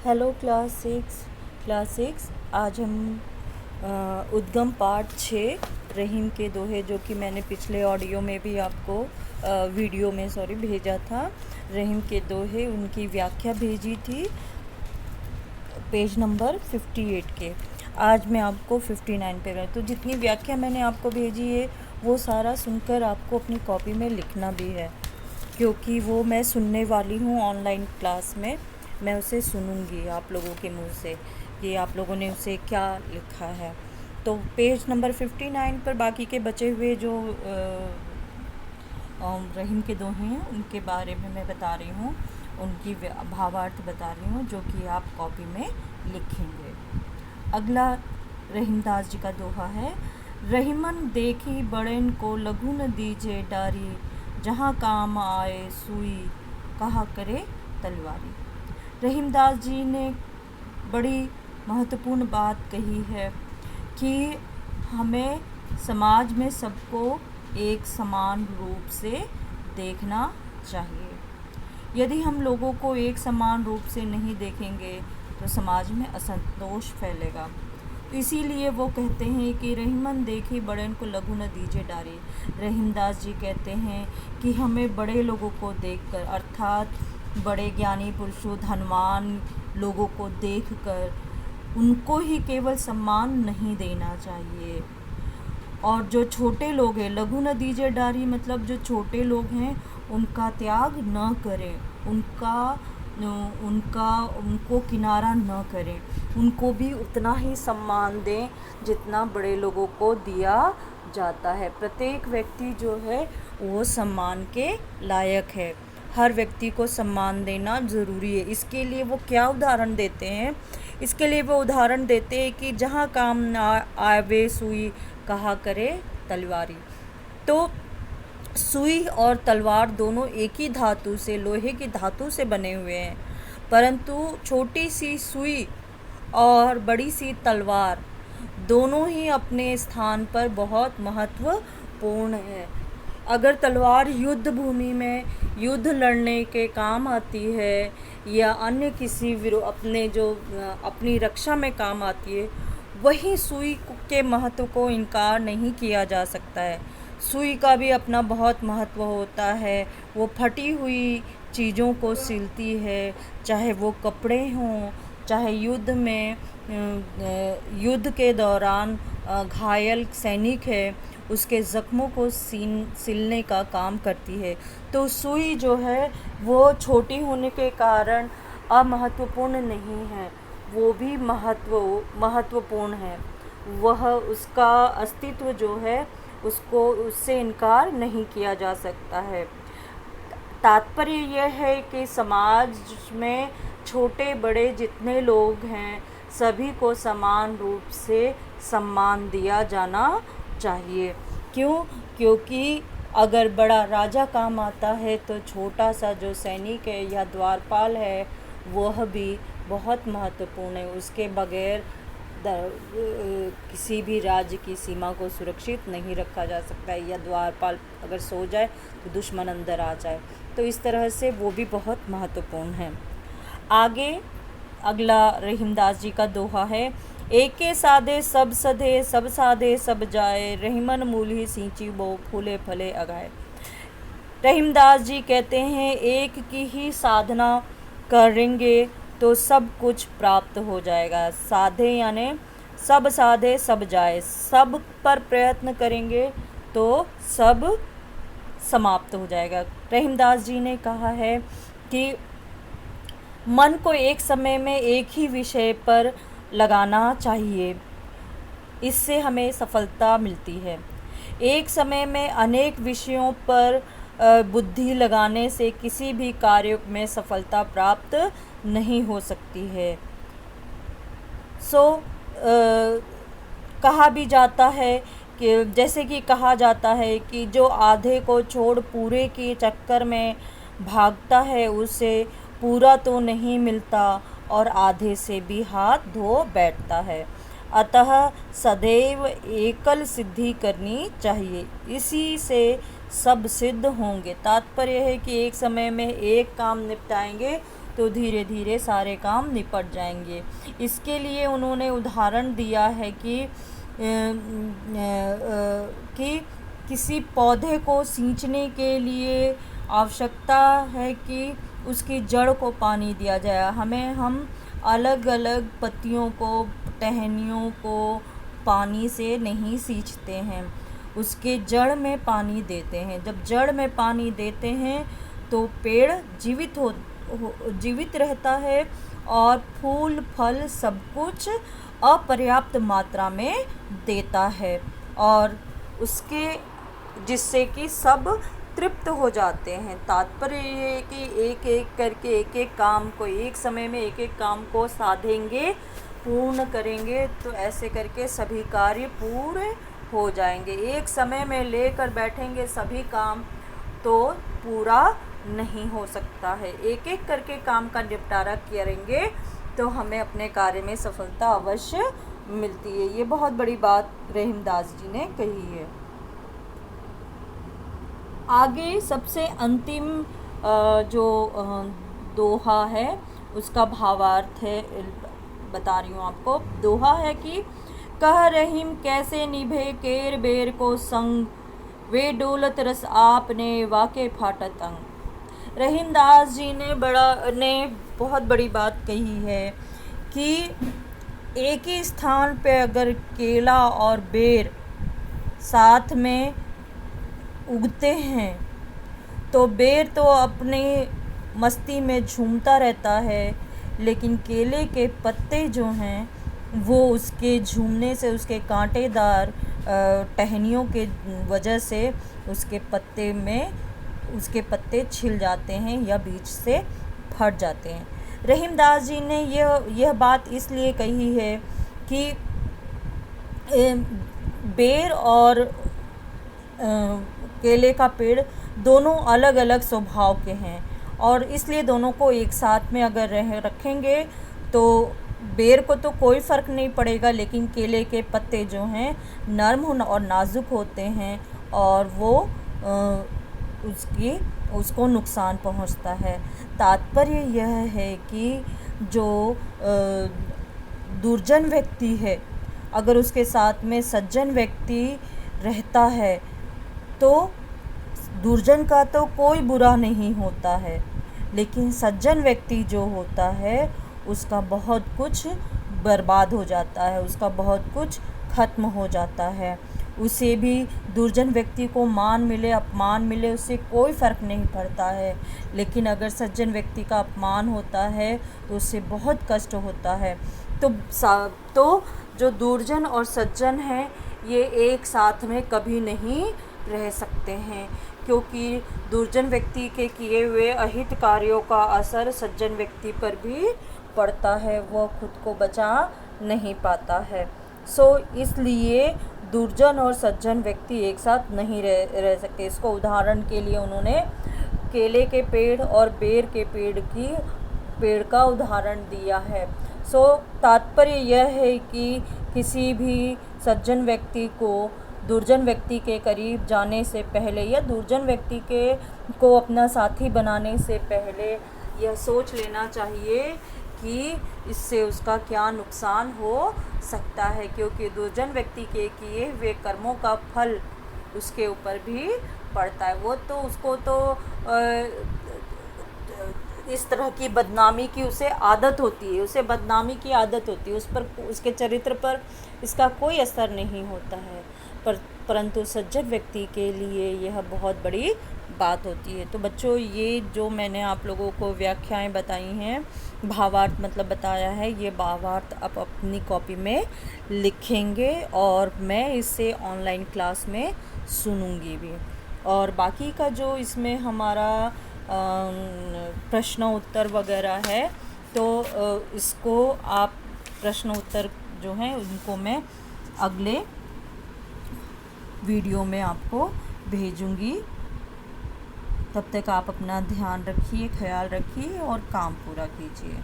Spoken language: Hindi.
Hello class six. आज हम उद्गम पाठ 6 रहीम के दोहे, जो कि मैंने पिछले ऑडियो में भी आपको वीडियो में भेजा था। रहीम के दोहे उनकी व्याख्या भेजी थी पेज नंबर 58 के। आज मैं आपको 59 पे तो जितनी व्याख्या मैंने आपको भेजी है वो सारा सुनकर आपको अपनी कॉपी में लिखना भी है, क्योंकि वो मैं सुनने वाली हूँ ऑनलाइन क्लास में। मैं उसे सुनूंगी आप लोगों के मुंह से कि आप लोगों ने उसे क्या लिखा है। तो पेज नंबर 59 पर बाकी के बचे हुए जो रहीम के दोहे हैं उनके बारे में मैं बता रही हूँ, उनकी भावार्थ बता रही हूँ, जो कि आप कॉपी में लिखेंगे। अगला रहीमदास जी का दोहा है। रहीमन देखी बड़न को लघु न दीजे डारी, जहाँ काम आए सुई कहा करे तलवारी। रहीमदास जी ने बड़ी महत्वपूर्ण बात कही है कि हमें समाज में सबको एक समान रूप से देखना चाहिए। यदि हम लोगों को एक समान रूप से नहीं देखेंगे तो समाज में असंतोष फैलेगा। तो इसीलिए वो कहते हैं कि रहीमन देखी बड़न को लघु न दीजे डारी। रहीमदास जी कहते हैं कि हमें बड़े लोगों को देखकर, अर्थात बड़े ज्ञानी पुरुषों, धनवान लोगों को देखकर उनको ही केवल सम्मान नहीं देना चाहिए, और जो छोटे लोग हैं, लघु न दीजे डारी मतलब जो छोटे लोग हैं उनका त्याग न करें, उनको किनारा न करें, उनको भी उतना ही सम्मान दें जितना बड़े लोगों को दिया जाता है। प्रत्येक व्यक्ति जो है वो सम्मान के लायक है। हर व्यक्ति को सम्मान देना ज़रूरी है। इसके लिए वो क्या उदाहरण देते हैं? इसके लिए वो उदाहरण देते हैं कि जहाँ काम ना आवे सुई कहा करे तलवारी। तो सुई और तलवार दोनों एक ही धातु से, लोहे की धातु से बने हुए हैं, परंतु छोटी सी सुई और बड़ी सी तलवार दोनों ही अपने स्थान पर बहुत महत्वपूर्ण है। अगर तलवार युद्ध भूमि में युद्ध लड़ने के काम आती है या अन्य किसी अपनी रक्षा में काम आती है, वही सुई के महत्व को इनकार नहीं किया जा सकता है। सुई का भी अपना बहुत महत्व होता है। वो फटी हुई चीज़ों को सिलती है, चाहे वो कपड़े हों, चाहे युद्ध के दौरान घायल सैनिक है उसके ज़ख्मों को सिलने का काम करती है। तो सुई जो है वो छोटी होने के कारण अमहत्वपूर्ण नहीं है, वो भी महत्वपूर्ण है। वह उसका अस्तित्व जो है उससे इनकार नहीं किया जा सकता है। तात्पर्य यह है कि समाज में छोटे बड़े जितने लोग हैं सभी को समान रूप से सम्मान दिया जाना चाहिए। क्यों? क्योंकि अगर बड़ा राजा काम आता है तो छोटा सा जो सैनिक है या द्वारपाल है वह भी बहुत महत्वपूर्ण है। उसके बगैर किसी भी राज्य की सीमा को सुरक्षित नहीं रखा जा सकता है, या द्वारपाल अगर सो जाए तो दुश्मन अंदर आ जाए। तो इस तरह से वो भी बहुत महत्वपूर्ण है। आगे अगला रहीमदास जी का दोहा है। एके साधे सब सधे, सब साधे सब जाए, रहीमन मूली सींची बो फूले फले अगाए। रहीमदास जी कहते हैं एक की ही साधना करेंगे तो सब कुछ प्राप्त हो जाएगा। साधे यानी सब साधे सब जाए, सब पर प्रयत्न करेंगे तो सब समाप्त हो जाएगा। रहीमदास जी ने कहा है कि मन को एक समय में एक ही विषय पर लगाना चाहिए, इससे हमें सफलता मिलती है। एक समय में अनेक विषयों पर बुद्धि लगाने से किसी भी कार्य में सफलता प्राप्त नहीं हो सकती है। कहा भी जाता है कि जैसे कि कहा जाता है कि जो आधे को छोड़ पूरे के चक्कर में भागता है उसे पूरा तो नहीं मिलता और आधे से भी हाथ धो बैठता है। अतः सदैव एकल सिद्धि करनी चाहिए, इसी से सब सिद्ध होंगे। तात्पर्य है कि एक समय में एक काम निपटाएंगे तो धीरे धीरे सारे काम निपट जाएंगे। इसके लिए उन्होंने उदाहरण दिया है कि किसी पौधे को सींचने के लिए आवश्यकता है कि उसकी जड़ को पानी दिया जाए। हम अलग अलग पत्तियों को, टहनियों को पानी से नहीं सींचते हैं, उसके जड़ में पानी देते हैं। जब जड़ में पानी देते हैं तो पेड़ जीवित रहता है और फूल फल सब कुछ अपर्याप्त मात्रा में देता है, और उसके जिससे कि सब तृप्त हो जाते हैं। तात्पर्य ये है कि एक एक करके एक एक काम को, एक समय में एक एक काम को साधेंगे, पूर्ण करेंगे, तो ऐसे करके सभी कार्य पूरे हो जाएंगे। एक समय में लेकर बैठेंगे सभी काम तो पूरा नहीं हो सकता है। एक एक करके काम का निपटारा करेंगे तो हमें अपने कार्य में सफलता अवश्य मिलती है। ये बहुत बड़ी बात रहीमदास जी ने कही है। आगे सबसे अंतिम जो दोहा है उसका भावार्थ है, बता रही हूँ आपको। दोहा है कि कह रहीम कैसे निभे केर बेर को संग, वे डोलत रस आपने वाके फाटत अंग। रहीमदास जी ने बहुत बड़ी बात कही है कि एक ही स्थान पे अगर केला और बेर साथ में उगते हैं तो बेर तो अपनी मस्ती में झूमता रहता है, लेकिन केले के पत्ते जो हैं वो उसके झूमने से, उसके कांटेदार टहनियों के वजह से उसके पत्ते छिल जाते हैं या बीच से फट जाते हैं। रहीमदास जी ने यह बात इसलिए कही है कि बेर और केले का पेड़ दोनों अलग अलग स्वभाव के हैं, और इसलिए दोनों को एक साथ में अगर रखेंगे तो बेर को तो कोई फ़र्क नहीं पड़ेगा, लेकिन केले के पत्ते जो हैं नर्म और नाजुक होते हैं और वो उसको नुकसान पहुंचता है। तात्पर्य यह है कि जो दुर्जन व्यक्ति है, अगर उसके साथ में सज्जन व्यक्ति रहता है तो दुर्जन का तो कोई बुरा नहीं होता है, लेकिन सज्जन व्यक्ति जो होता है उसका बहुत कुछ बर्बाद हो जाता है, उसका बहुत कुछ ख़त्म हो जाता है। उसे भी दुर्जन व्यक्ति को मान मिले अपमान मिले उससे कोई फ़र्क नहीं पड़ता है, लेकिन अगर सज्जन व्यक्ति का अपमान होता है तो उससे बहुत कष्ट होता है। तो जो दुर्जन और सज्जन हैं ये एक साथ में कभी नहीं रह सकते हैं, क्योंकि दुर्जन व्यक्ति के किए हुए अहित कार्यों का असर सज्जन व्यक्ति पर भी पड़ता है, वह खुद को बचा नहीं पाता है। इसलिए दुर्जन और सज्जन व्यक्ति एक साथ नहीं रह सकते। इसको उदाहरण के लिए उन्होंने केले के पेड़ और बेर के पेड़ का उदाहरण दिया है। तात्पर्य यह है कि किसी भी सज्जन व्यक्ति को दुर्जन व्यक्ति के करीब जाने से पहले या दुर्जन व्यक्ति को अपना साथी बनाने से पहले यह सोच लेना चाहिए कि इससे उसका क्या नुकसान हो सकता है, क्योंकि दुर्जन व्यक्ति के किए हुए कर्मों का फल उसके ऊपर भी पड़ता है। वो तो उसको तो इस तरह की बदनामी की उसे आदत होती है, उसे बदनामी की आदत होती है, उस पर उसके चरित्र पर इसका कोई असर नहीं होता है, परंतु सज्जन व्यक्ति के लिए यह बहुत बड़ी बात होती है। तो बच्चों, ये जो मैंने आप लोगों को व्याख्याएं बताई हैं, भावार्थ मतलब बताया है, ये भावार्थ आप अपनी कॉपी में लिखेंगे और मैं इसे ऑनलाइन क्लास में सुनूंगी भी। और बाकी का जो इसमें हमारा प्रश्न उत्तर वगैरह है तो इसको आप प्रश्न उत्तर जो हैं उनको मैं अगले वीडियो में आपको भेजूंगी। तब तक आप अपना ध्यान रखिए, ख्याल रखिए और काम पूरा कीजिए।